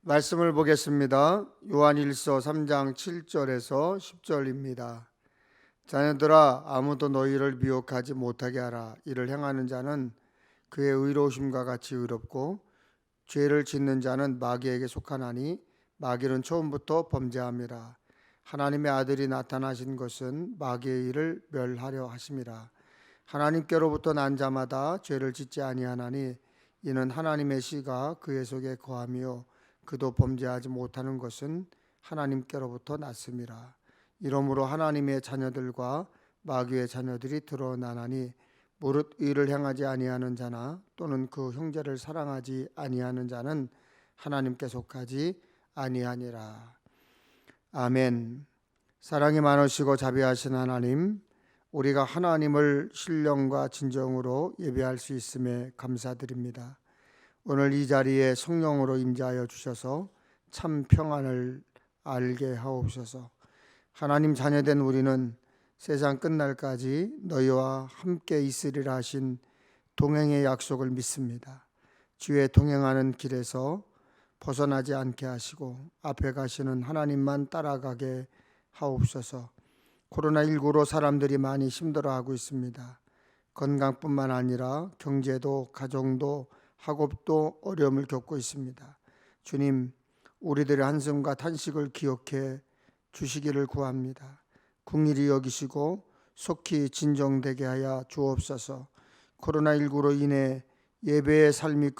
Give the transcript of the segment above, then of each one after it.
말씀을 보겠습니다. 요한일서 3장 7절에서 10절입니다. 자녀들아, 아무도 너희를 미혹하지 못하게 하라. 이를 행하는 자는 그의 의로우심과 같이 의롭고 죄를 짓는 자는 마귀에게 속하나니 마귀는 처음부터 범죄함이라. 하나님의 아들이 나타나신 것은 마귀의 일을 멸하려 하심이라. 하나님께로부터 난 자마다 죄를 짓지 아니하나니 이는 하나님의 씨가 그의 속에 거하며 그도 범죄하지 못하는 것은 하나님께로부터 났음이라. 이러므로 하나님의 자녀들과 마귀의 자녀들이 드러나나니 무릇 의를 행하지 아니하는 자나 또는 그 형제를 사랑하지 아니하는 자는 하나님께 속하지 아니하니라. 아멘. 사랑이 많으시고 자비하신 하나님, 우리가 하나님을 신령과 진정으로 예배할 수 있음에 감사드립니다. 오늘 이 자리에 성령으로 임재하여 주셔서 참 평안을 알게 하옵소서. 하나님 자녀된 우리는 세상 끝날까지 너희와 함께 있으리라 하신 동행의 약속을 믿습니다. 주의 동행하는 길에서 벗어나지 않게 하시고 앞에 가시는 하나님만 따라가게 하옵소서. 코로나19로 사람들이 많이 힘들어하고 있습니다. 건강뿐만 아니라 경제도, 가정도, 학업도 어려움을 겪고 있습니다. 주님, 우리들의 한숨과 탄식을 기억해 주시기를 구합니다. 긍휼히 여기시고 속히 진정되게 하여 주옵소서. 코로나19로 인해 예배의 삶이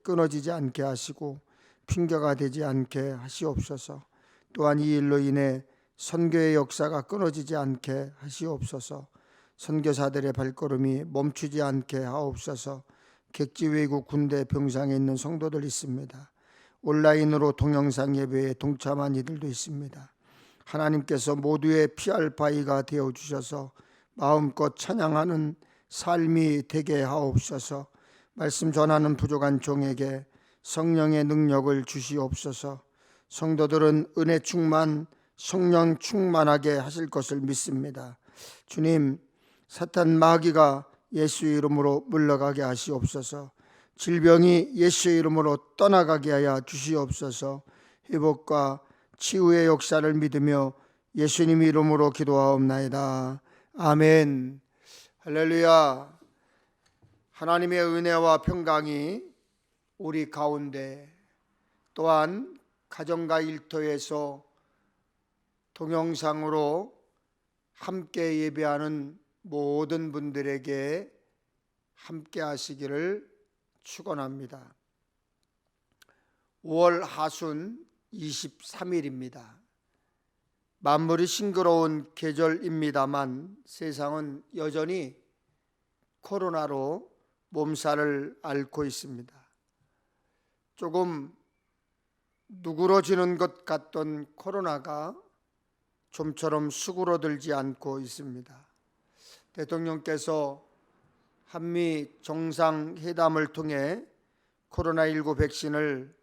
끊어지지 않게 하시고 핑계가 되지 않게 하시옵소서. 또한 이 일로 인해 선교의 역사가 끊어지지 않게 하시옵소서. 선교사들의 발걸음이 멈추지 않게 하옵소서. 객지 외국 군대 병상에 있는 성도들 있습니다. 온라인으로 동영상 예배에 동참한 이들도 있습니다. 하나님께서 모두의 피할 바위가 되어주셔서 마음껏 찬양하는 삶이 되게 하옵소서. 말씀 전하는 부족한 종에게 성령의 능력을 주시옵소서. 성도들은 은혜 충만, 성령 충만하게 하실 것을 믿습니다. 주님, 사탄 마귀가 예수의 이름으로 물러가게 하시옵소서. 질병이 예수의 이름으로 떠나가게 하여 주시옵소서. 회복과 치유의 역사를 믿으며 예수님 이름으로 기도하옵나이다. 아멘. 할렐루야. 하나님의 은혜와 평강이 우리 가운데, 또한 가정과 일터에서 동영상으로 함께 예배하는 모든 분들에게 함께 하시기를 축원합니다. 5월 하순 23일입니다. 만물이 싱그러운 계절입니다만 세상은 여전히 코로나로 몸살을 앓고 있습니다. 조금 누그러지는 것 같던 코로나가 좀처럼 수그러들지 않고 있습니다. 대통령께서 한미 정상회담을 통해 코로나19 백신을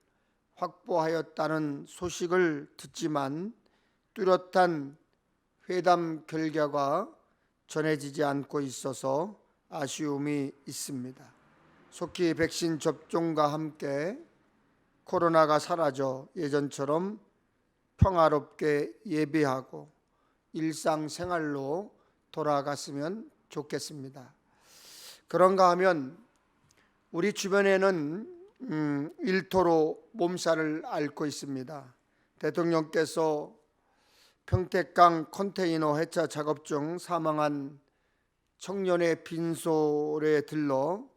확보하였다는 소식을 듣지만 뚜렷한 회담 결과가 전해지지 않고 있어서 아쉬움이 있습니다. 속히 백신 접종과 함께 코로나가 사라져 예전처럼 평화롭게 예배하고 일상생활로 돌아갔으면 좋겠습니다. 그런가 하면 우리 주변에는 일토로 몸살을 앓고 있습니다. 대통령께서 평택강 컨테이너 해차 작업 중 사망한 청년의 빈소에 들러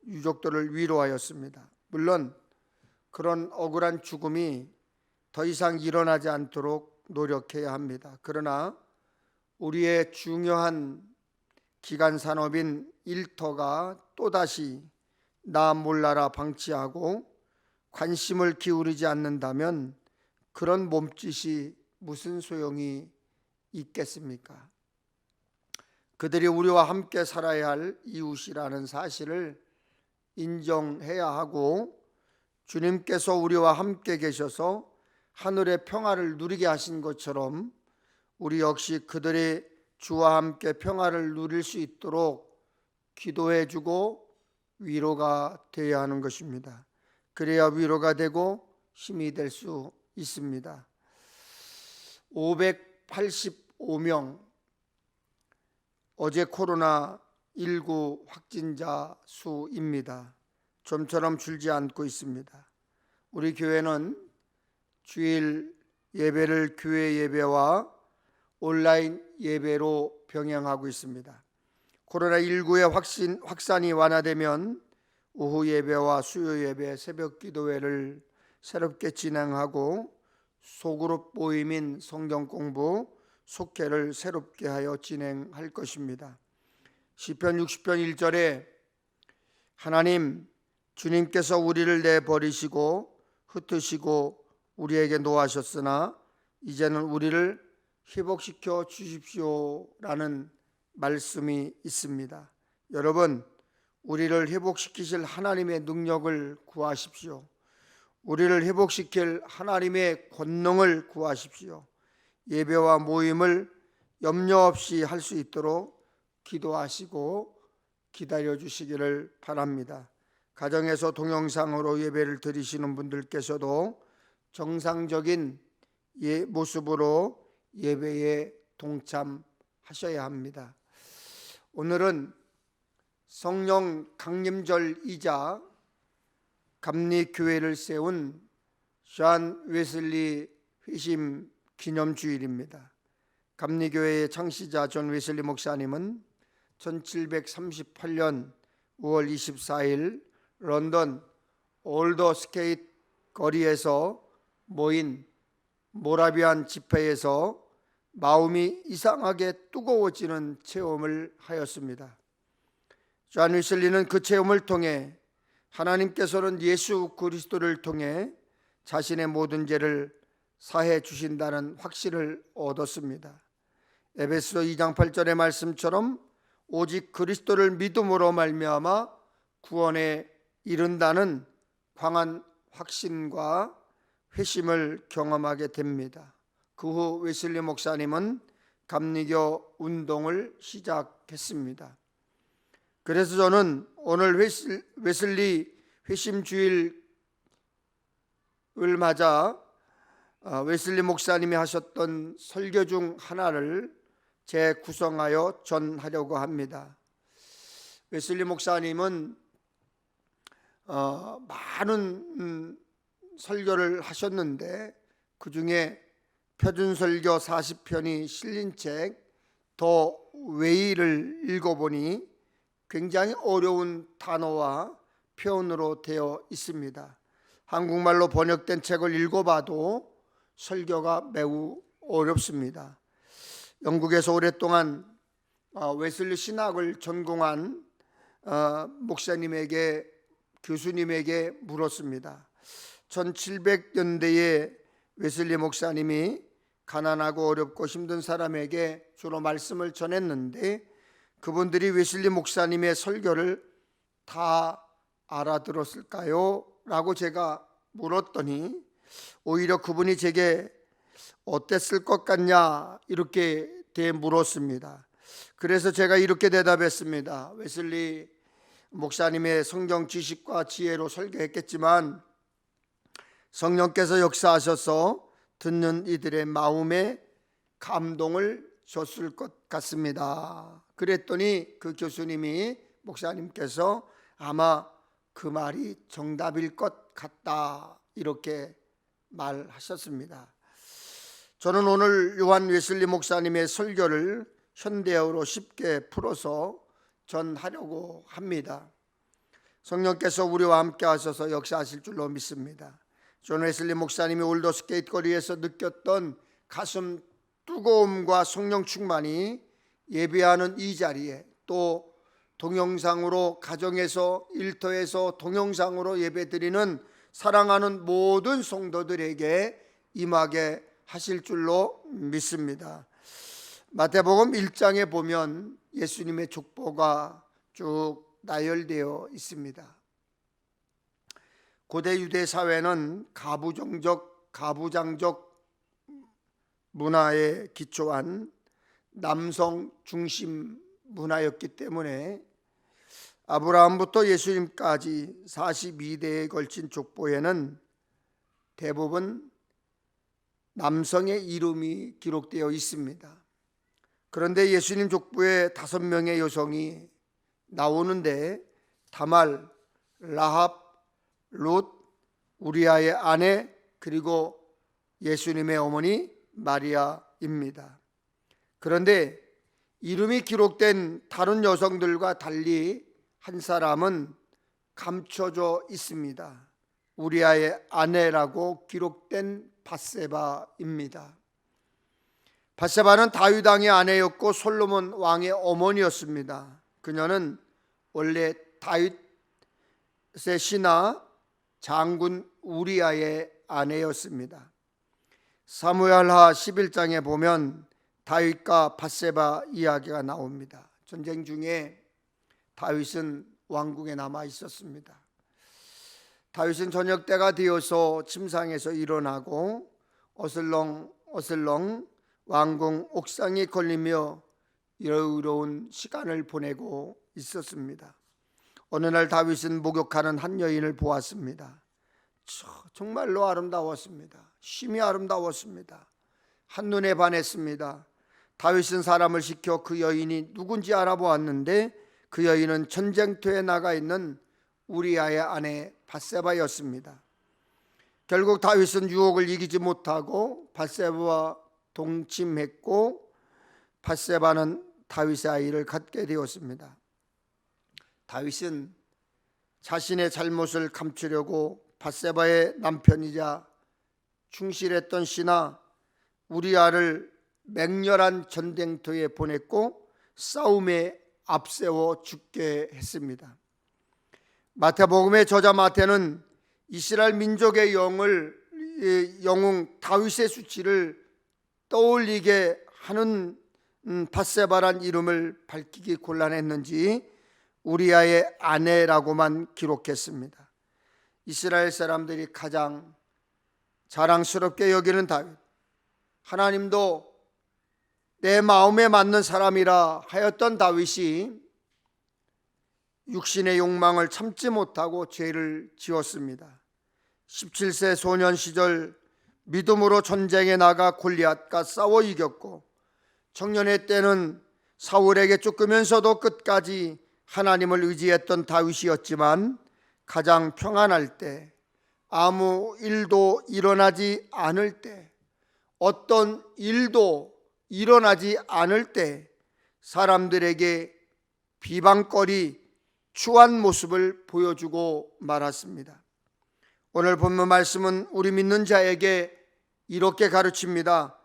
유족들을 위로하였습니다. 물론 그런 억울한 죽음이 더 이상 일어나지 않도록 노력해야 합니다. 그러나 우리의 중요한 기간 산업인 일터가 또다시 나 몰라라 방치하고 관심을 기울이지 않는다면 그런 몸짓이 무슨 소용이 있겠습니까? 그들이 우리와 함께 살아야 할 이웃이라는 사실을 인정해야 하고, 주님께서 우리와 함께 계셔서 하늘의 평화를 누리게 하신 것처럼 우리 역시 그들의 주와 함께 평화를 누릴 수 있도록 기도해주고 위로가 되어야 하는 것입니다. 그래야 위로가 되고 힘이 될 수 있습니다. 585명, 어제 코로나19 확진자 수입니다. 좀처럼 줄지 않고 있습니다. 우리 교회는 주일 예배를 교회 예배와 온라인 예배로 병행하고 있습니다. 코로나19의 확산이 완화되면 오후 예배와 수요 예배, 새벽 기도회를 새롭게 진행하고 소그룹 모임인 성경 공부, 속회를 새롭게 하여 진행할 것입니다. 시편 60편 1절에 하나님, 주님께서 우리를 내버리시고 흩으시고 우리에게 노하셨으나 이제는 우리를 회복시켜 주십시오라는 말씀이 있습니다. 여러분, 우리를 회복시키실 하나님의 능력을 구하십시오. 우리를 회복시킬 하나님의 권능을 구하십시오. 예배와 모임을 염려 없이 할 수 있도록 기도하시고 기다려 주시기를 바랍니다. 가정에서 동영상으로 예배를 드리시는 분들께서도 정상적인 모습으로 예배에 동참하셔야 합니다. 오늘은 성령 강림절이자 감리교회를 세운 존 웨슬리 회심 기념주일입니다. 감리교회의 창시자 존 웨슬리 목사님은 1738년 5월 24일 런던 올더 스케이트 거리에서 모인 모라비안 집회에서 마음이 이상하게 뜨거워지는 체험을 하였습니다. 존 웨슬리는 그 체험을 통해 하나님께서는 예수 그리스도를 통해 자신의 모든 죄를 사해 주신다는 확신을 얻었습니다. 에베소서 2장 8절의 말씀처럼 오직 그리스도를 믿음으로 말미암아 구원에 이른다는 강한 확신과 회심을 경험하게 됩니다. 그 후 웨슬리 목사님은 감리교 운동을 시작했습니다. 그래서 저는 오늘 웨슬리 회심주일을 맞아 웨슬리 목사님이 하셨던 설교 중 하나를 재구성하여 전하려고 합니다. 웨슬리 목사님은 많은 설교를 하셨는데 그 중에 표준설교 40편이 실린 책 더 웨이를 읽어보니 굉장히 어려운 단어와 표현으로 되어 있습니다. 한국말로 번역된 책을 읽어봐도 설교가 매우 어렵습니다. 영국에서 오랫동안 웨슬리 신학을 전공한 교수님에게 물었습니다. 1700년대에 웨슬리 목사님이 가난하고 어렵고 힘든 사람에게 주로 말씀을 전했는데 그분들이 웨슬리 목사님의 설교를 다 알아들었을까요? 라고 제가 물었더니 오히려 그분이 제게 어땠을 것 같냐 이렇게 물었습니다. 그래서 제가 이렇게 대답했습니다. 웨슬리 목사님의 성경 지식과 지혜로 설교했겠지만 성령께서 역사하셔서 듣는 이들의 마음에 감동을 줬을 것 같습니다. 그랬더니 그 교수님이 목사님께서 아마 그 말이 정답일 것 같다 이렇게 말하셨습니다. 저는 오늘 요한 웨슬리 목사님의 설교를 현대어로 쉽게 풀어서 전하려고 합니다. 성령께서 우리와 함께 하셔서 역사하실 줄로 믿습니다. 존 웨슬리 목사님이 올더 스케이트 거리에서 느꼈던 가슴 뜨거움과 성령 충만이 예배하는 이 자리에 또 동영상으로 가정에서 일터에서 동영상으로 예배드리는 사랑하는 모든 성도들에게 임하게 하실 줄로 믿습니다. 마태복음 1장에 보면 예수님의 족보가 쭉 나열되어 있습니다. 고대 유대 사회는 가부장적 문화에 기초한 남성 중심 문화였기 때문에 아브라함부터 예수님까지 42대에 걸친 족보에는 대부분 남성의 이름이 기록되어 있습니다. 그런데 예수님 족보에 5명의 여성이 나오는데 다말, 라합, 룻, 우리아의 아내, 그리고 예수님의 어머니 마리아입니다. 그런데 이름이 기록된 다른 여성들과 달리 한 사람은 감춰져 있습니다. 우리아의 아내라고 기록된 밧세바입니다. 밧세바는 다윗 왕의 아내였고 솔로몬 왕의 어머니였습니다. 그녀는 원래 다윗의 신하 장군 우리아의 아내였습니다. 사무엘하 11장에 보면 다윗과 밧세바 이야기가 나옵니다. 전쟁 중에 다윗은 왕궁에 남아 있었습니다. 다윗은 저녁 때가 되어서 침상에서 일어나고 어슬렁 왕궁 옥상에 걸리며 여유로운 시간을 보내고 있었습니다. 어느 날 다윗은 목욕하는 한 여인을 보았습니다. 정말로 아름다웠습니다. 심히 아름다웠습니다. 한눈에 반했습니다. 다윗은 사람을 시켜 그 여인이 누군지 알아보았는데 그 여인은 전쟁터에 나가 있는 우리아의 아내 밧세바였습니다. 결국 다윗은 유혹을 이기지 못하고 밧세바와 동침했고 밧세바는 다윗의 아이를 갖게 되었습니다. 다윗은 자신의 잘못을 감추려고 밧세바의 남편이자 충실했던 신하 우리아를 맹렬한 전쟁터에 보냈고 싸움에 앞세워 죽게 했습니다. 마태복음의 저자 마태는 이스라엘 민족의 영웅 다윗의 수치를 떠올리게 하는 밧세바란 이름을 밝히기 곤란했는지 우리아의 아내라고만 기록했습니다. 이스라엘 사람들이 가장 자랑스럽게 여기는 다윗, 하나님도 내 마음에 맞는 사람이라 하였던 다윗이 육신의 욕망을 참지 못하고 죄를 지었습니다. 17세 소년 시절 믿음으로 전쟁에 나가 골리앗과 싸워 이겼고 청년의 때는 사울에게 쫓기면서도 끝까지 하나님을 의지했던 다윗이었지만 가장 평안할 때, 아무 일도 일어나지 않을 때, 어떤 일도 일어나지 않을 때 사람들에게 비방거리, 추한 모습을 보여주고 말았습니다. 오늘 본문 말씀은 우리 믿는 자에게 이렇게 가르칩니다.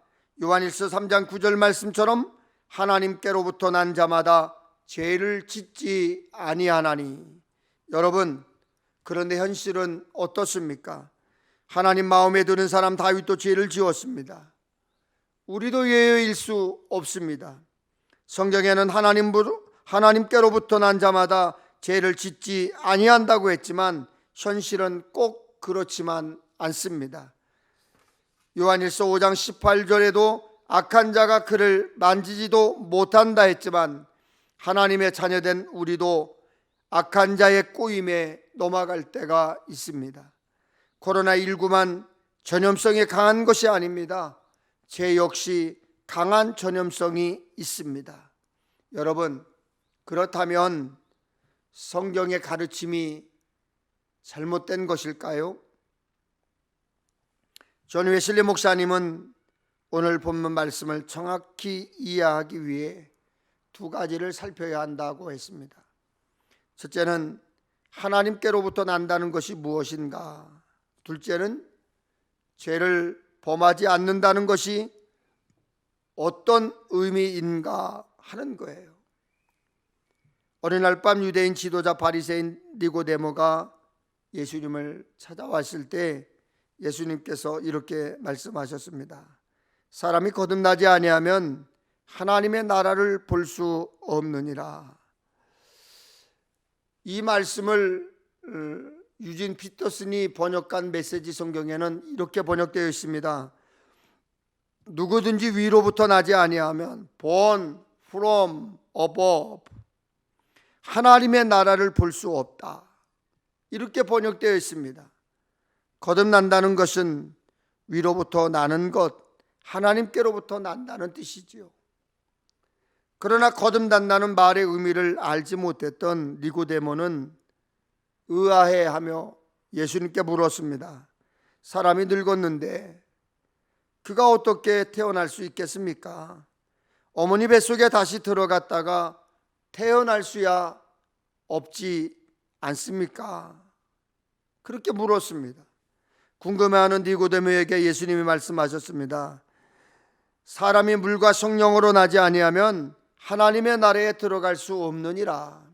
요한일서 3장 9절 말씀처럼 하나님께로부터 난 자마다 죄를 짓지 아니하나니. 여러분, 그런데 현실은 어떻습니까? 하나님 마음에 드는 사람 다윗도 죄를 지었습니다. 우리도 예외일 수 없습니다. 성경에는 하나님께로부터 난 자마다 죄를 짓지 아니한다고 했지만 현실은 꼭 그렇지만 않습니다. 요한일서 5장 18절에도 악한 자가 그를 만지지도 못한다 했지만 하나님의 자녀된 우리도 악한 자의 꼬임에 넘어갈 때가 있습니다. 코로나19만 전염성이 강한 것이 아닙니다. 죄 역시 강한 전염성이 있습니다. 여러분, 그렇다면 성경의 가르침이 잘못된 것일까요? 존 웨슬리 목사님은 오늘 본문 말씀을 정확히 이해하기 위해 2가지를 살펴야 한다고 했습니다. 첫째는 하나님께로부터 난다는 것이 무엇인가? 둘째는 죄를 범하지 않는다는 것이 어떤 의미인가 하는 거예요. 어느 날 밤 유대인 지도자 바리새인 니고데모가 예수님을 찾아왔을 때 예수님께서 이렇게 말씀하셨습니다. 사람이 거듭나지 아니하면 하나님의 나라를 볼 수 없느니라. 이 말씀을 유진 피터슨이 번역한 메시지 성경에는 이렇게 번역되어 있습니다. 누구든지 위로부터 나지 아니하면 born from above, 하나님의 나라를 볼 수 없다. 이렇게 번역되어 있습니다. 거듭난다는 것은 위로부터 나는 것, 하나님께로부터 난다는 뜻이지요. 그러나 거듭난다는 말의 의미를 알지 못했던 니고데모는 의아해하며 예수님께 물었습니다. 사람이 늙었는데 그가 어떻게 태어날 수 있겠습니까? 어머니 뱃속에 다시 들어갔다가 태어날 수야 없지 않습니까? 그렇게 물었습니다. 궁금해하는 니고데모에게 예수님이 말씀하셨습니다. 사람이 물과 성령으로 나지 아니하면 하나님의 나라에 들어갈 수 없느니라.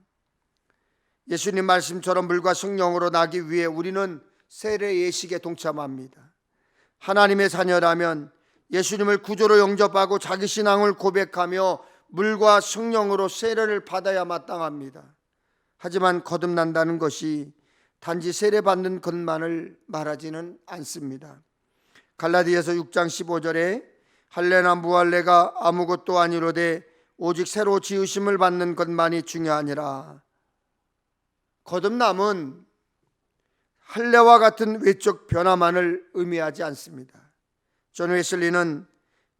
예수님 말씀처럼 물과 성령으로 나기 위해 우리는 세례 예식에 동참합니다. 하나님의 자녀라면 예수님을 구주로 영접하고 자기 신앙을 고백하며 물과 성령으로 세례를 받아야 마땅합니다. 하지만 거듭난다는 것이 단지 세례받는 것만을 말하지는 않습니다. 갈라디아서 6장 15절에 할례나 무할례가 아무것도 아니로되 오직 새로 지으심을 받는 것만이 중요하니라. 거듭남은 할례와 같은 외적 변화만을 의미하지 않습니다. 존 웨슬리는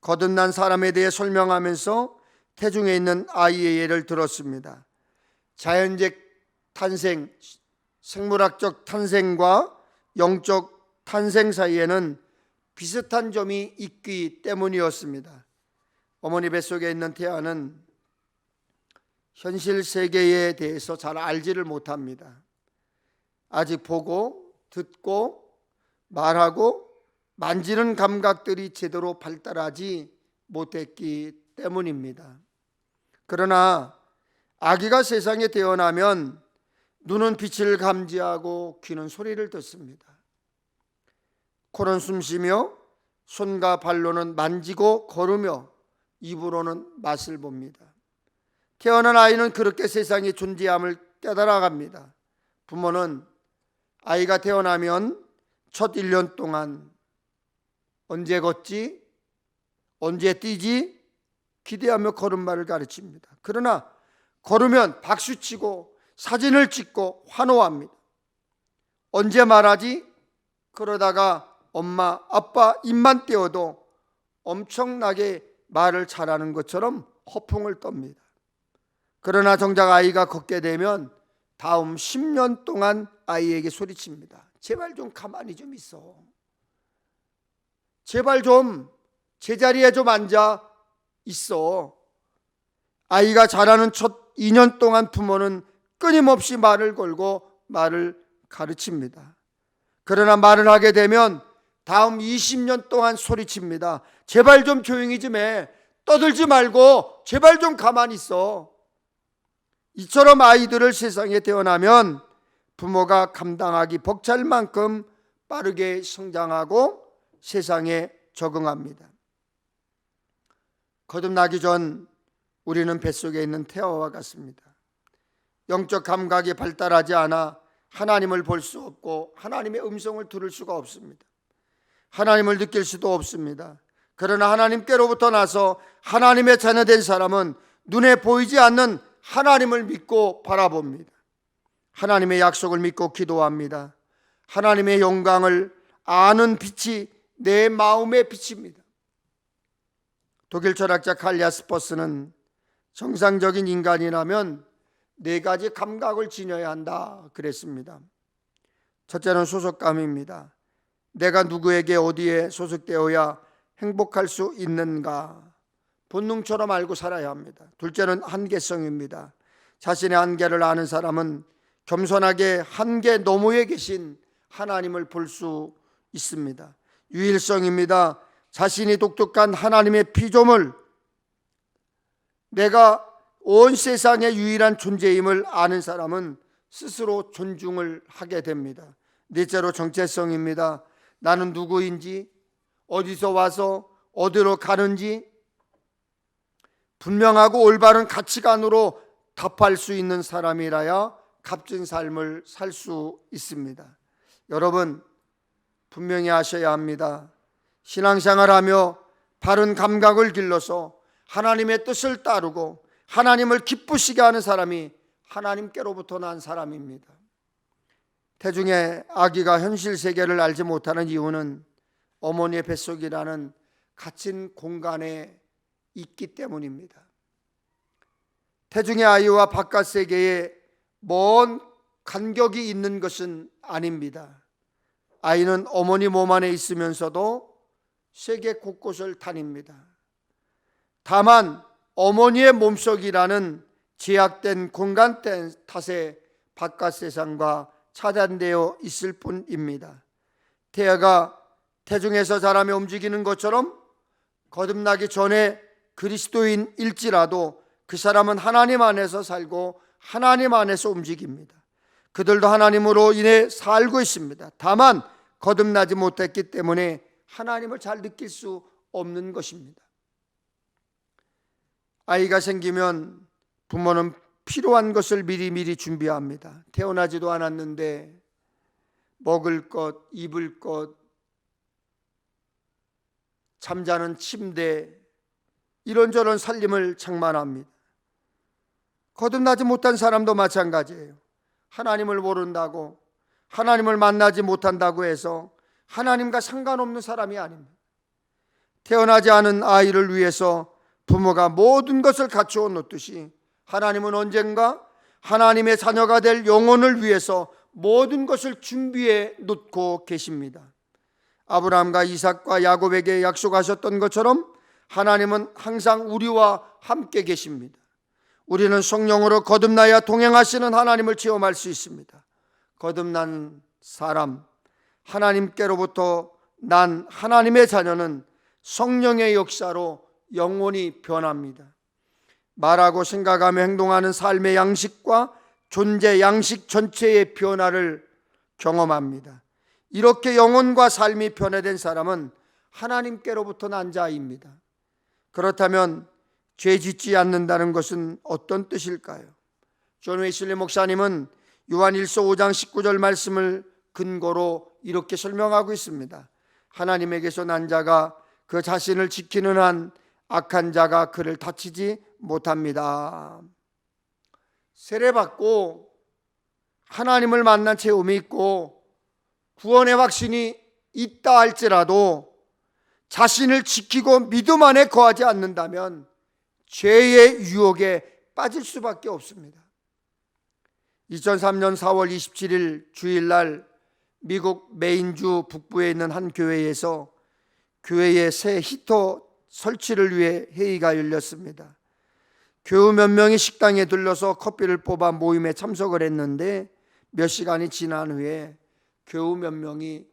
거듭난 사람에 대해 설명하면서 태중에 있는 아이의 예를 들었습니다. 자연적 탄생, 생물학적 탄생과 영적 탄생 사이에는 비슷한 점이 있기 때문이었습니다. 어머니 뱃속에 있는 태아는 현실 세계에 대해서 잘 알지를 못합니다. 아직 보고 듣고 말하고 만지는 감각들이 제대로 발달하지 못했기 때문입니다. 그러나 아기가 세상에 태어나면 눈은 빛을 감지하고 귀는 소리를 듣습니다. 코는 숨쉬며 손과 발로는 만지고 걸으며 입으로는 맛을 봅니다. 태어난 아이는 그렇게 세상의 존재함을 깨달아갑니다. 부모는 아이가 태어나면 첫 1년 동안 언제 걷지? 언제 뛰지? 기대하며 걸음마를 가르칩니다. 그러나 걸으면 박수치고 사진을 찍고 환호합니다. 언제 말하지? 그러다가 엄마, 아빠 입만 떼어도 엄청나게 말을 잘하는 것처럼 허풍을 떱니다. 그러나 정작 아이가 걷게 되면 다음 10년 동안 아이에게 소리칩니다. 제발 좀 가만히 좀 있어. 제발 좀 제자리에 좀 앉아 있어. 아이가 자라는 첫 2년 동안 부모는 끊임없이 말을 걸고 말을 가르칩니다. 그러나 말을 하게 되면 다음 20년 동안 소리칩니다. 제발 좀 조용히 좀 해. 떠들지 말고 제발 좀 가만히 있어. 이처럼 아이들을 세상에 태어나면 부모가 감당하기 벅찰 만큼 빠르게 성장하고 세상에 적응합니다. 거듭나기 전 우리는 뱃속에 있는 태아와 같습니다. 영적 감각이 발달하지 않아 하나님을 볼 수 없고 하나님의 음성을 들을 수가 없습니다. 하나님을 느낄 수도 없습니다. 그러나 하나님께로부터 나서 하나님의 자녀된 사람은 눈에 보이지 않는 하나님을 믿고 바라봅니다. 하나님의 약속을 믿고 기도합니다. 하나님의 영광을 아는 빛이 내 마음의 빛입니다. 독일 철학자 칼 야스퍼스는 정상적인 인간이라면 4가지 감각을 지녀야 한다 그랬습니다. 첫째는 소속감입니다. 내가 누구에게 어디에 소속되어야 행복할 수 있는가 본능처럼 알고 살아야 합니다. 둘째는 한계성입니다. 자신의 한계를 아는 사람은 겸손하게 한계 너머에 계신 하나님을 볼 수 있습니다. 유일성입니다. 자신이 독특한 하나님의 피조물, 내가 온 세상의 유일한 존재임을 아는 사람은 스스로 존중을 하게 됩니다. 넷째로 정체성입니다. 나는 누구인지, 어디서 와서 어디로 가는지 분명하고 올바른 가치관으로 답할 수 있는 사람이라야 값진 삶을 살 수 있습니다. 여러분, 분명히 아셔야 합니다. 신앙생활하며 바른 감각을 길러서 하나님의 뜻을 따르고 하나님을 기쁘시게 하는 사람이 하나님께로부터 난 사람입니다. 태중의 아기가 현실 세계를 알지 못하는 이유는 어머니의 뱃속이라는 갇힌 공간에 있기 때문입니다. 태중의 아이와 바깥 세계에 먼 간격이 있는 것은 아닙니다. 아이는 어머니 몸 안에 있으면서도 세계 곳곳을 다닙니다. 다만 어머니의 몸속이라는 제약된 공간 탓에 바깥 세상과 차단되어 있을 뿐입니다. 태아가 태중에서 자라며 움직이는 것처럼 거듭나기 전에 그리스도인일지라도 그 사람은 하나님 안에서 살고 하나님 안에서 움직입니다. 그들도 하나님으로 인해 살고 있습니다. 다만 거듭나지 못했기 때문에 하나님을 잘 느낄 수 없는 것입니다. 아이가 생기면 부모는 필요한 것을 미리미리 준비합니다. 태어나지도 않았는데 먹을 것, 입을 것, 잠자는 침대, 이런저런 살림을 장만합니다. 거듭나지 못한 사람도 마찬가지예요. 하나님을 모른다고, 하나님을 만나지 못한다고 해서 하나님과 상관없는 사람이 아닙니다. 태어나지 않은 아이를 위해서 부모가 모든 것을 갖추어 놓듯이 하나님은 언젠가 하나님의 자녀가 될 영혼을 위해서 모든 것을 준비해 놓고 계십니다. 아브라함과 이삭과 야곱에게 약속하셨던 것처럼 하나님은 항상 우리와 함께 계십니다. 우리는 성령으로 거듭나야 동행하시는 하나님을 체험할 수 있습니다. 거듭난 사람, 하나님께로부터 난 하나님의 자녀는 성령의 역사로 영원히 변합니다. 말하고 생각하며 행동하는 삶의 양식과 존재 양식 전체의 변화를 경험합니다. 이렇게 영혼과 삶이 변화된 사람은 하나님께로부터 난 자입니다. 그렇다면 죄 짓지 않는다는 것은 어떤 뜻일까요? 존 웨슬리 목사님은 요한일서 5장 19절 말씀을 근거로 이렇게 설명하고 있습니다. 하나님에게서 난 자가 그 자신을 지키는 한 악한 자가 그를 다치지 못합니다. 세례받고 하나님을 만난 체험이 있고 구원의 확신이 있다 할지라도 자신을 지키고 믿음 안에 거하지 않는다면 죄의 유혹에 빠질 수밖에 없습니다. 2003년 4월 27일 주일날 미국 메인주 북부에 있는 한 교회에서 교회의 새 히터 설치를 위해 회의가 열렸습니다. 교우 몇 명이 식당에 들러서 커피를 뽑아 모임에 참석을 했는데 몇 시간이 지난 후에 교우 몇 명이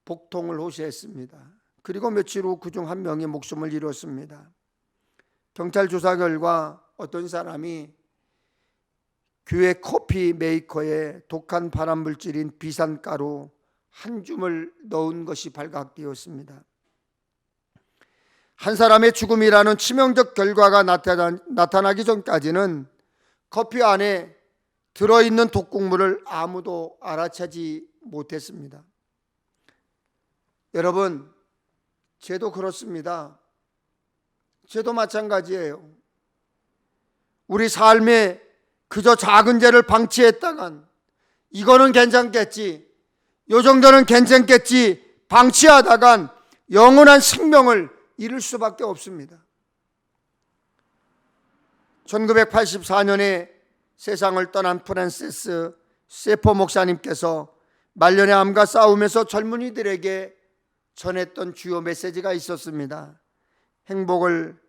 복통을 호소했습니다. 그리고 며칠 후 그중 한 명이 목숨을 잃었습니다. 경찰 조사 결과 어떤 사람이 교회 커피 메이커에 독한 발암물질인 비산가루 한 줌을 넣은 것이 발각되었습니다. 한 사람의 죽음이라는 치명적 결과가 나타나기 전까지는 커피 안에 들어있는 독극물을 아무도 알아채지 못했습니다. 여러분, 죄도 그렇습니다. 죄도 마찬가지예요. 우리 삶에 그저 작은 죄를 방치했다간 이거는 괜찮겠지, 요 정도는 괜찮겠지 방치하다간 영원한 생명을 잃을 수밖에 없습니다. 1984년에 세상을 떠난 프란시스 세포 목사님께서 말년의 암과 싸우면서 젊은이들에게 전했던 주요 메시지가 있었습니다. 행복을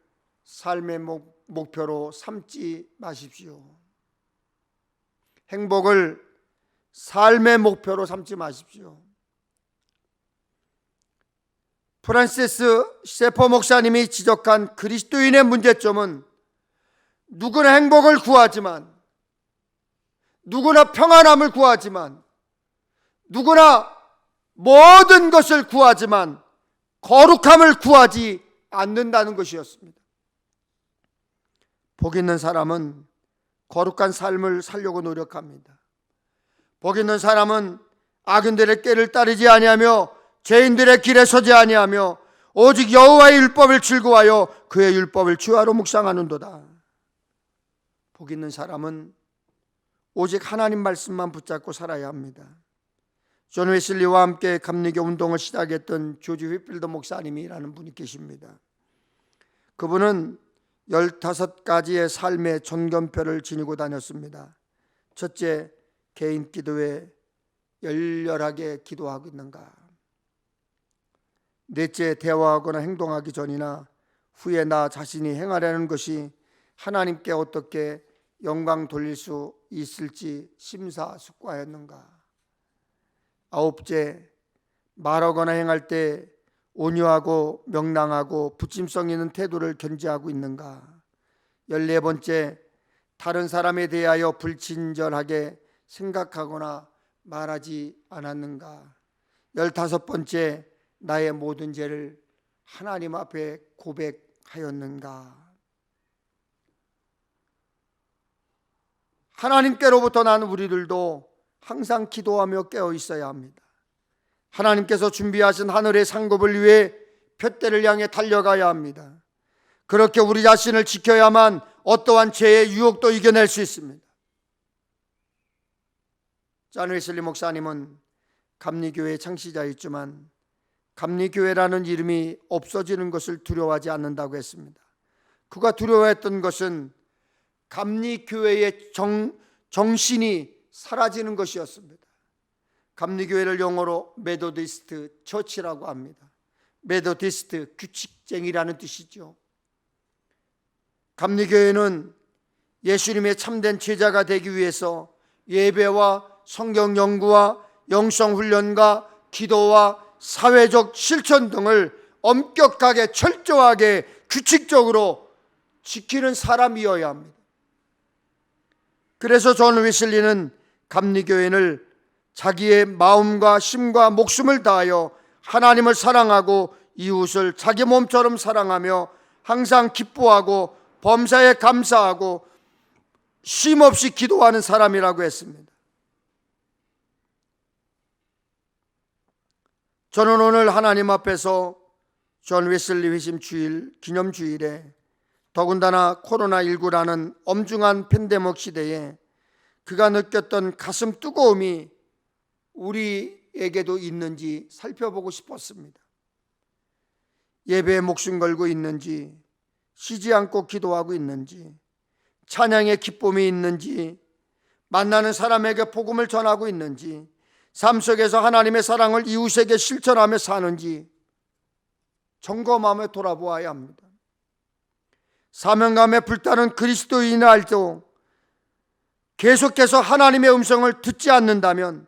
삶의 목표로 삼지 마십시오. 행복을 삶의 목표로 삼지 마십시오. 프란시스 세포 목사님이 지적한 그리스도인의 문제점은 누구나 행복을 구하지만, 누구나 평안함을 구하지만, 누구나 모든 것을 구하지만 거룩함을 구하지 않는다는 것이었습니다. 복 있는 사람은 거룩한 삶을 살려고 노력합니다. 복 있는 사람은 악인들의 꾀를 따르지 아니하며 죄인들의 길에 서지 아니하며 오직 여호와의 율법을 즐거워하여 그의 율법을 주야로 묵상하는도다. 복 있는 사람은 오직 하나님 말씀만 붙잡고 살아야 합니다. 존 웨슬리와 함께 감리교 운동을 시작했던 조지 휘필더 목사님이라는 분이 계십니다. 그분은 15가지의 삶의 전견표를 지니고 다녔습니다. 첫째, 개인 기도에 열렬하게 기도하고 있는가. 넷째, 대화하거나 행동하기 전이나 후에 나 자신이 행하려는 것이 하나님께 어떻게 영광 돌릴 수 있을지 심사숙고하였는가. 아홉째, 말하거나 행할 때 온유하고 명랑하고 붙임성 있는 태도를 견지하고 있는가. 14번째, 다른 사람에 대하여 불친절하게 생각하거나 말하지 않았는가. 15번째, 나의 모든 죄를 하나님 앞에 고백하였는가. 하나님께로부터 난 우리들도 항상 기도하며 깨어 있어야 합니다. 하나님께서 준비하신 하늘의 상급을 위해 푯대를 향해 달려가야 합니다. 그렇게 우리 자신을 지켜야만 어떠한 죄의 유혹도 이겨낼 수 있습니다. 존 웨슬리 목사님은 감리교회 창시자였지만 감리교회라는 이름이 없어지는 것을 두려워하지 않는다고 했습니다. 그가 두려워했던 것은 감리교회의 정신이 사라지는 것이었습니다. 감리교회를 영어로 메도디스트 처치라고 합니다. 메도디스트, 규칙쟁이라는 뜻이죠. 감리교회는 예수님의 참된 제자가 되기 위해서 예배와 성경 연구와 영성훈련과 기도와 사회적 실천 등을 엄격하게 철저하게 규칙적으로 지키는 사람이어야 합니다. 그래서 존 웨슬리는 감리교회를 자기의 마음과 힘과 목숨을 다하여 하나님을 사랑하고 이웃을 자기 몸처럼 사랑하며 항상 기뻐하고 범사에 감사하고 쉼없이 기도하는 사람이라고 했습니다. 저는 오늘 하나님 앞에서 존 웨슬리 회심 주일 기념주일에 더군다나 코로나19라는 엄중한 팬데믹 시대에 그가 느꼈던 가슴 뜨거움이 우리에게도 있는지 살펴보고 싶었습니다. 예배에 목숨 걸고 있는지, 쉬지 않고 기도하고 있는지, 찬양의 기쁨이 있는지, 만나는 사람에게 복음을 전하고 있는지, 삶 속에서 하나님의 사랑을 이웃에게 실천하며 사는지 점검하며 돌아보아야 합니다. 사명감에 불타는 그리스도인일도 계속해서 하나님의 음성을 듣지 않는다면,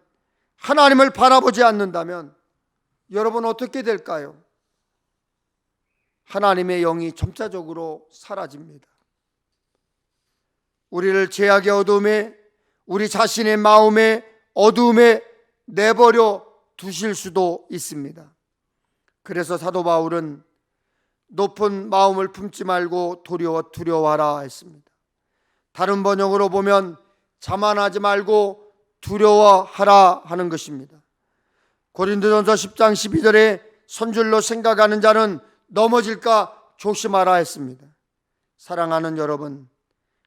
하나님을 바라보지 않는다면 여러분 어떻게 될까요? 하나님의 영이 점차적으로 사라집니다. 우리를 죄악의 어둠에, 우리 자신의 마음의 어둠에 내버려 두실 수도 있습니다. 그래서 사도 바울은 높은 마음을 품지 말고 도리어 두려워하라 했습니다. 다른 번역으로 보면 자만하지 말고 두려워하라 하는 것입니다. 고린도전서 10장 12절에 선줄로 생각하는 자는 넘어질까 조심하라 했습니다. 사랑하는 여러분,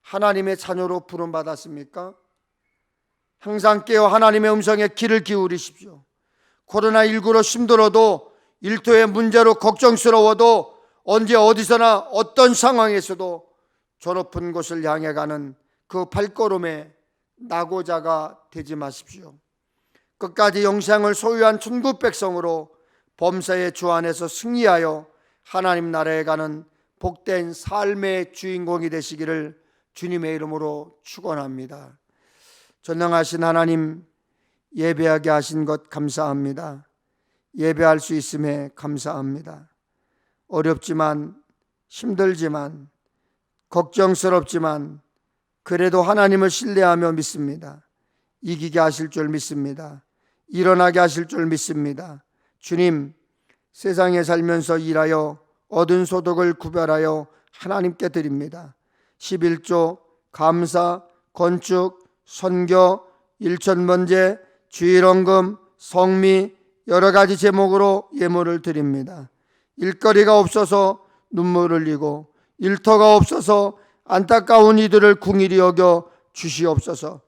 하나님의 자녀로 부름받았습니까? 항상 깨어 하나님의 음성에 귀를 기울이십시오. 코로나19로 힘들어도, 일터의 문제로 걱정스러워도, 언제 어디서나 어떤 상황에서도 저 높은 곳을 향해 가는 그 발걸음에 낙오자가 되지 마십시오. 끝까지 영생을 소유한 천국 백성으로 범사의 주 안에서 승리하여 하나님 나라에 가는 복된 삶의 주인공이 되시기를 주님의 이름으로 축원합니다. 전능하신 하나님, 예배하게 하신 것 감사합니다. 예배할 수 있음에 감사합니다. 어렵지만, 힘들지만, 걱정스럽지만 그래도 하나님을 신뢰하며 믿습니다. 이기게 하실 줄 믿습니다. 일어나게 하실 줄 믿습니다. 주님, 세상에 살면서 일하여 얻은 소득을 구별하여 하나님께 드립니다. 11조, 감사, 건축, 선교, 일천번제, 주일원금, 성미 여러 가지 제목으로 예물을 드립니다. 일거리가 없어서 눈물 흘리고 일터가 없어서 안타까운 이들을 궁일이 여겨 주시옵소서.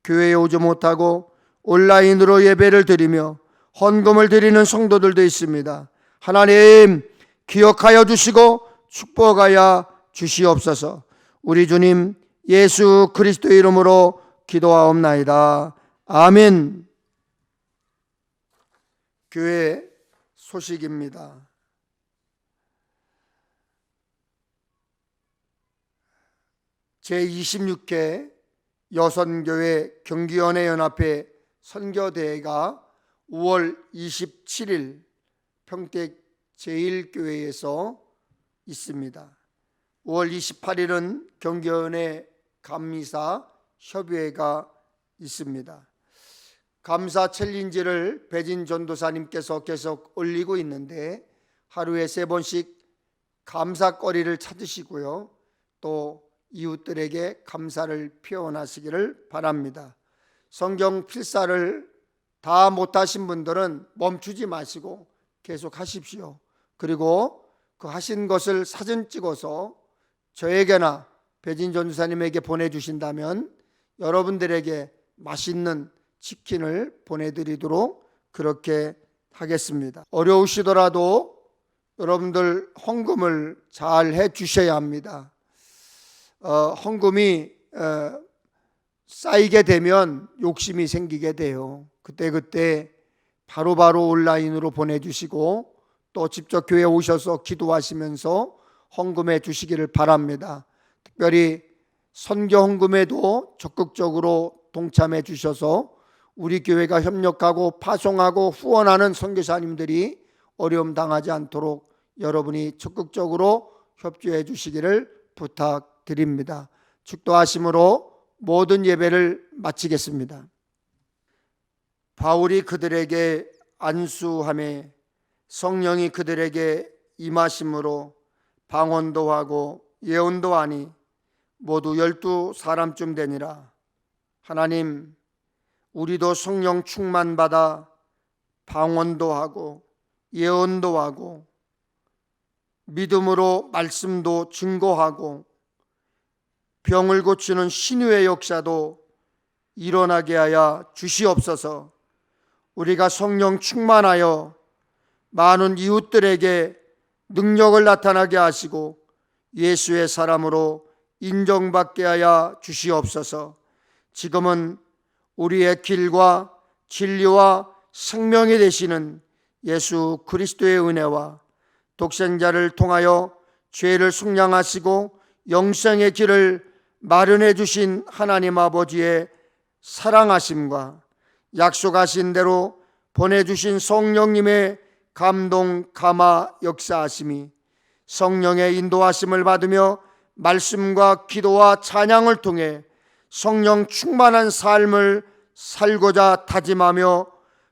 교회에 오지 못하고 온라인으로 예배를 드리며 헌금을 드리는 성도들도 있습니다. 하나님 기억하여 주시고 축복하여 주시옵소서. 우리 주님 예수 그리스도의 이름으로 기도하옵나이다. 아멘. 교회 소식입니다. 제26회 여선교회 경기연회 연합회 선교대회가 5월 27일 평택 제1교회에서 있습니다. 5월 28일은 경기연회 감리사 협의회가 있습니다. 감사 챌린지를 배진 전도사님께서 계속 올리고 있는데 하루에 3번씩 감사거리를 찾으시고요. 또 이웃들에게 감사를 표현하시기를 바랍니다. 성경 필사를 다 못하신 분들은 멈추지 마시고 계속 하십시오. 그리고 그 하신 것을 사진 찍어서 저에게나 배진 전도사님에게 보내주신다면 여러분들에게 맛있는 치킨을 보내드리도록 그렇게 하겠습니다. 어려우시더라도 여러분들 헌금을 잘 해주셔야 합니다. 헌금이 쌓이게 되면 욕심이 생기게 돼요. 그때 바로바로 온라인으로 보내주시고 또 직접 교회에 오셔서 기도하시면서 헌금해 주시기를 바랍니다. 특별히 선교 헌금에도 적극적으로 동참해 주셔서 우리 교회가 협력하고 파송하고 후원하는 선교사님들이 어려움 당하지 않도록 여러분이 적극적으로 협조해 주시기를 부탁드립니다. 축도하심으로 모든 예배를 마치겠습니다. 바울이 그들에게 안수하며 성령이 그들에게 임하심으로 방언도 하고 예언도 하니 모두 12사람쯤 되니라. 하나님, 우리도 성령 충만받아 방언도 하고 예언도 하고 믿음으로 말씀도 증거하고 병을 고치는 신유의 역사도 일어나게 하여 주시옵소서. 우리가 성령 충만하여 많은 이웃들에게 능력을 나타나게 하시고 예수의 사람으로 인정받게 하여 주시옵소서. 지금은 우리의 길과 진리와 생명이 되시는 예수 그리스도의 은혜와 독생자를 통하여 죄를 속량하시고 영생의 길을 마련해 주신 하나님 아버지의 사랑하심과 약속하신 대로 보내주신 성령님의 감동 감화 역사하심이 성령의 인도하심을 받으며 말씀과 기도와 찬양을 통해 성령 충만한 삶을 살고자 다짐하며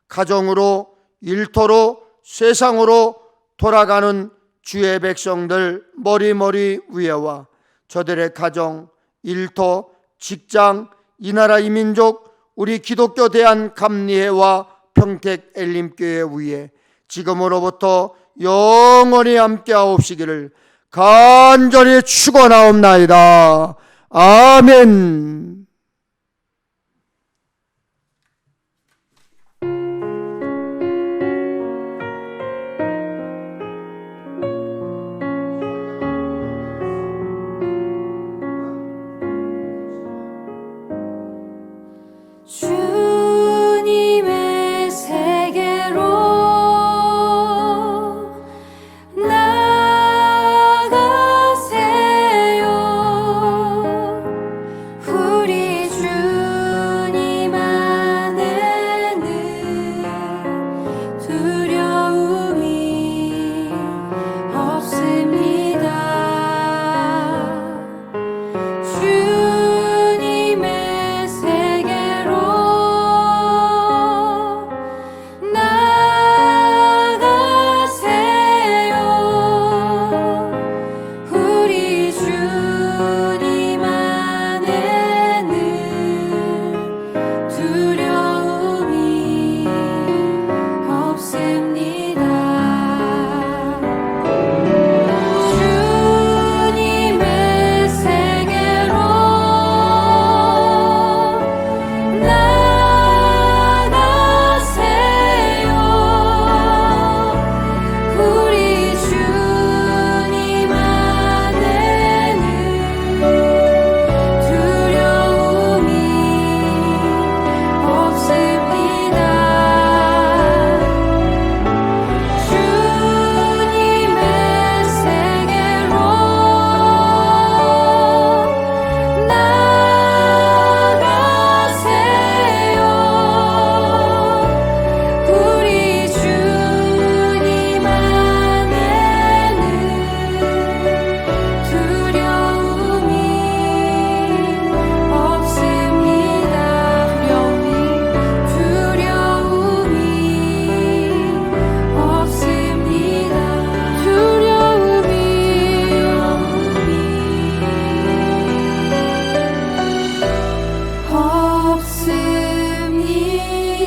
가정으로 일터로 세상으로 돌아가는 주의 백성들 머리머리 위에와 저들의 가정, 일터, 직장, 이 나라 이 민족 우리 기독교 대한감리회와 평택 엘림교회 위에 지금으로부터 영원히 함께하옵시기를 간절히 축원하옵나이다. 아멘. 주님의 세계로 나가세요. 우리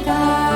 나갑니다.